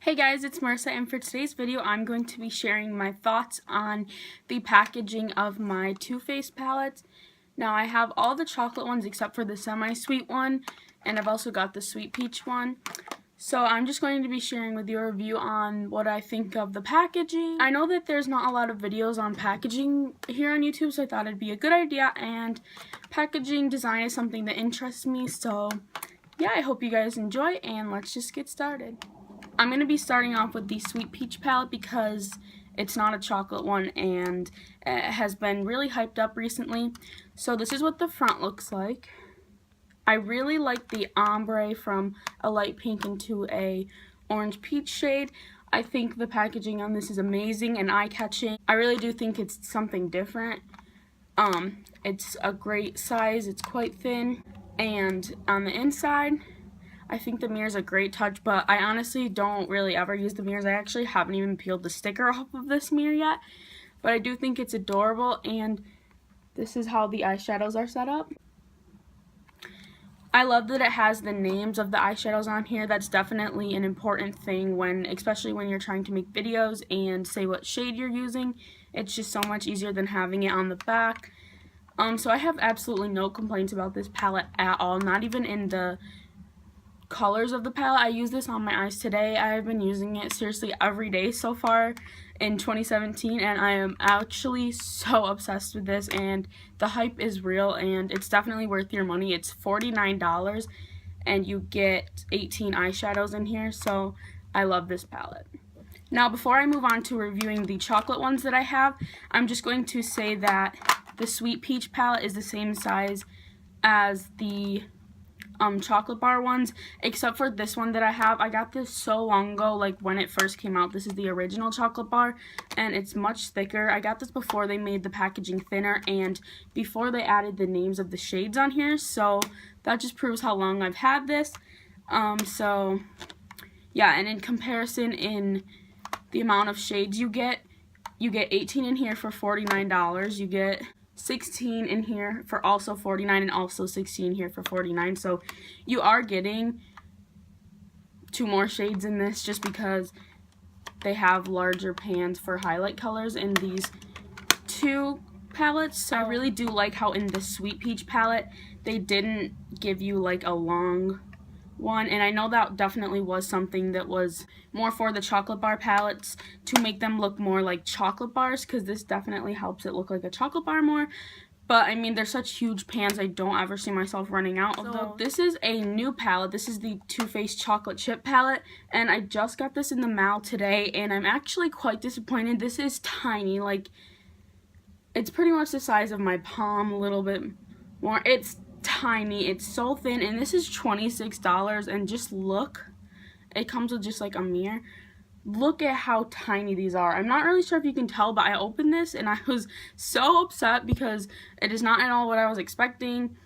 Hey guys, it's Marissa, and for today's video I'm going to be sharing my thoughts on the packaging of my Too Faced palettes. Now I have all the chocolate ones except for the semi-sweet one, and I've also got the sweet peach one. So I'm just going to be sharing with you a review on what I think of the packaging. I know that there's not a lot of videos on packaging here on YouTube, so I thought it'd be a good idea, and packaging design is something that interests me, so yeah, I hope you guys enjoy, and let's just get started. I'm going to be starting off with the Sweet Peach palette because it's not a chocolate one and it has been really hyped up recently. So this is what the front looks like. I really like the ombre from a light pink into a orange peach shade. I think the packaging on this is amazing and eye-catching. I really do think it's something different. It's a great size, it's quite thin, and on the inside I think the mirror's a great touch, but I honestly don't really ever use the mirrors. I actually haven't even peeled the sticker off of this mirror yet, but I do think it's adorable, and this is how the eyeshadows are set up. I love that it has the names of the eyeshadows on here. That's definitely an important thing especially when you're trying to make videos and say what shade you're using. It's just so much easier than having it on the back. So I have absolutely no complaints about this palette at all, not even in the colors of the palette. I use this on my eyes today. I've been using it seriously every day so far in 2017, and I am actually so obsessed with this, and the hype is real, and it's definitely worth your money. It's $49 and you get 18 eyeshadows in here, so I love this palette. Now before I move on to reviewing the chocolate ones that I have, I'm just going to say that the Sweet Peach palette is the same size as the chocolate bar ones, except for this one that I have. I got this so long ago, like when it first came out. This is the original chocolate bar, and it's much thicker. I got this before they made the packaging thinner and before they added the names of the shades on here, so that just proves how long I've had this. So yeah, and in comparison, in the amount of shades you get 18 in here for $49. You get 16 in here for also $49, and also 16 here for $49. So you are getting 2 more shades in this just because they have larger pans for highlight colors in these 2 palettes. So I really do like how in the Sweet Peach palette they didn't give you like a long one, and I know that definitely was something that was more for the chocolate bar palettes to make them look more like chocolate bars, because this definitely helps it look like a chocolate bar more. But I mean, they're such huge pans, I don't ever see myself running out of them. This is a new palette. This is the Too Faced chocolate chip palette, and I just got this in the mail today, and I'm actually quite disappointed. This is tiny, like it's pretty much the size of my palm, a little bit more. It's tiny, it's so thin, and this is $26, and just look, it comes with just like a mirror. Look at how tiny these are. I'm not really sure if you can tell, but I opened this and I was so upset because it is not at all what I was expecting.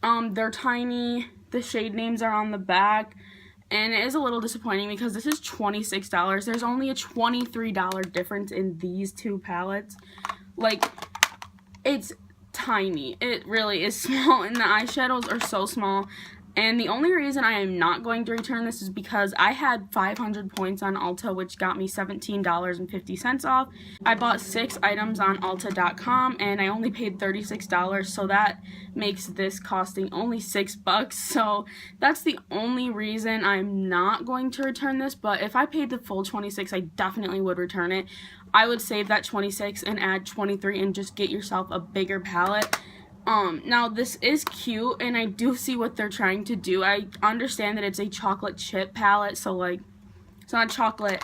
They're tiny, the shade names are on the back, and it is a little disappointing because this is $26. There's only a $23 difference in these 2 palettes. Like, it's tiny. It really is small, and the eyeshadows are so small. And the only reason I am not going to return this is because I had 500 points on Ulta, which got me $17.50 off. I bought 6 items on Ulta.com, and I only paid $36, so that makes this costing only $6. So that's the only reason I'm not going to return this, but if I paid the full $26, I definitely would return it. I would save that $26 and add $23 and just get yourself a bigger palette. Now this is cute, and I do see what they're trying to do. I understand that it's a chocolate chip palette, so like, it's not a chocolate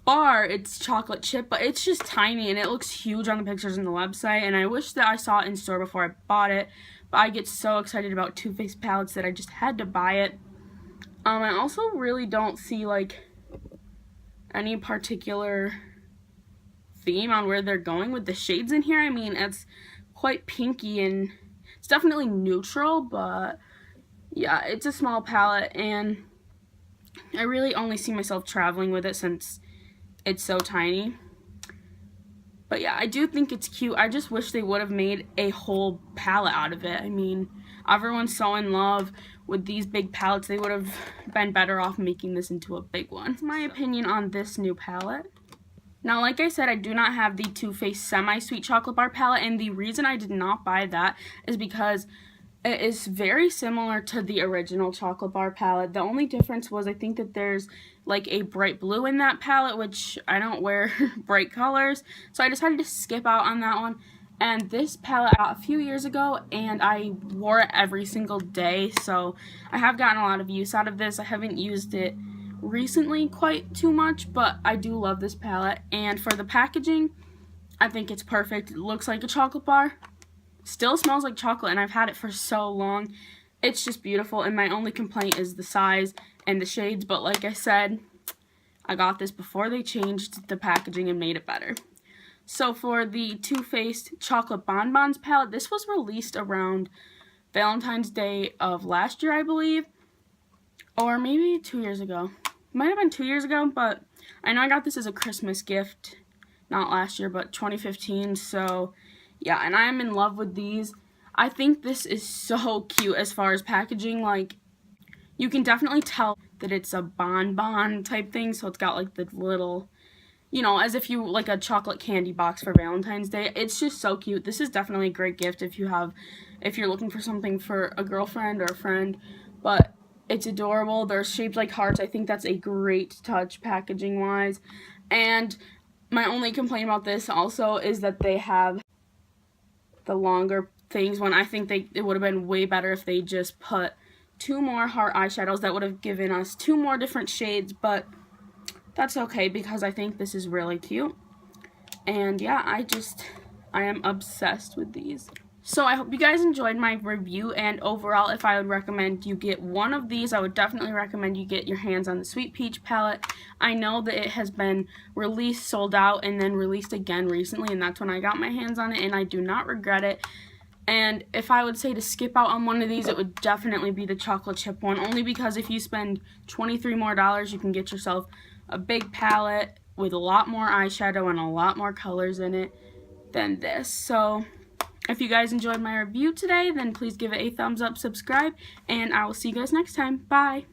bar, it's chocolate chip, but it's just tiny, and it looks huge on the pictures on the website, and I wish that I saw it in store before I bought it, but I get so excited about Too Faced palettes that I just had to buy it. I also really don't see like any particular theme on where they're going with the shades in here. I mean, it's quite pinky and it's definitely neutral, but yeah, it's a small palette, and I really only see myself traveling with it since it's so tiny. But yeah, I do think it's cute. I just wish they would have made a whole palette out of it. I mean, everyone's so in love with these big palettes. They would have been better off making this into a big one. That's my opinion on this new palette. Now, like I said, I do not have the Too Faced Semi-Sweet Chocolate Bar palette, and the reason I did not buy that is because it is very similar to the original Chocolate Bar palette. The only difference was I think that there's like a bright blue in that palette, which I don't wear bright colors, so I decided to skip out on that one. And this palette I got a few years ago, and I wore it every single day, so I have gotten a lot of use out of this. I haven't used it recently quite too much, but I do love this palette. And for the packaging, I think it's perfect. It looks like a chocolate bar, still smells like chocolate, and I've had it for so long. It's just beautiful, and my only complaint is the size and the shades, but like I said, I got this before they changed the packaging and made it better. So for the Too Faced Chocolate Bonbons palette, this was released around Valentine's Day of last year, I believe, or maybe 2 years ago. Might have been 2 years ago, but I know I got this as a Christmas gift, not last year, but 2015, so yeah, and I am in love with these. I think this is so cute as far as packaging. Like, you can definitely tell that it's a bonbon type thing, so it's got like the little, you know, as if you like a chocolate candy box for Valentine's Day. It's just so cute. This is definitely a great gift if you're looking for something for a girlfriend or a friend, but it's adorable. They're shaped like hearts. I think that's a great touch packaging wise. And my only complaint about this also is that they have the longer things, when I think it would have been way better if they just put 2 more heart eyeshadows. That would have given us 2 more different shades, but that's okay because I think this is really cute. And yeah, I am obsessed with these. So I hope you guys enjoyed my review, and overall, if I would recommend you get one of these, I would definitely recommend you get your hands on the Sweet Peach palette. I know that it has been released, sold out, and then released again recently, and that's when I got my hands on it, and I do not regret it. And if I would say to skip out on one of these, it would definitely be the chocolate chip one, only because if you spend $23 more, you can get yourself a big palette with a lot more eyeshadow and a lot more colors in it than this. So if you guys enjoyed my review today, then please give it a thumbs up, subscribe, and I will see you guys next time. Bye!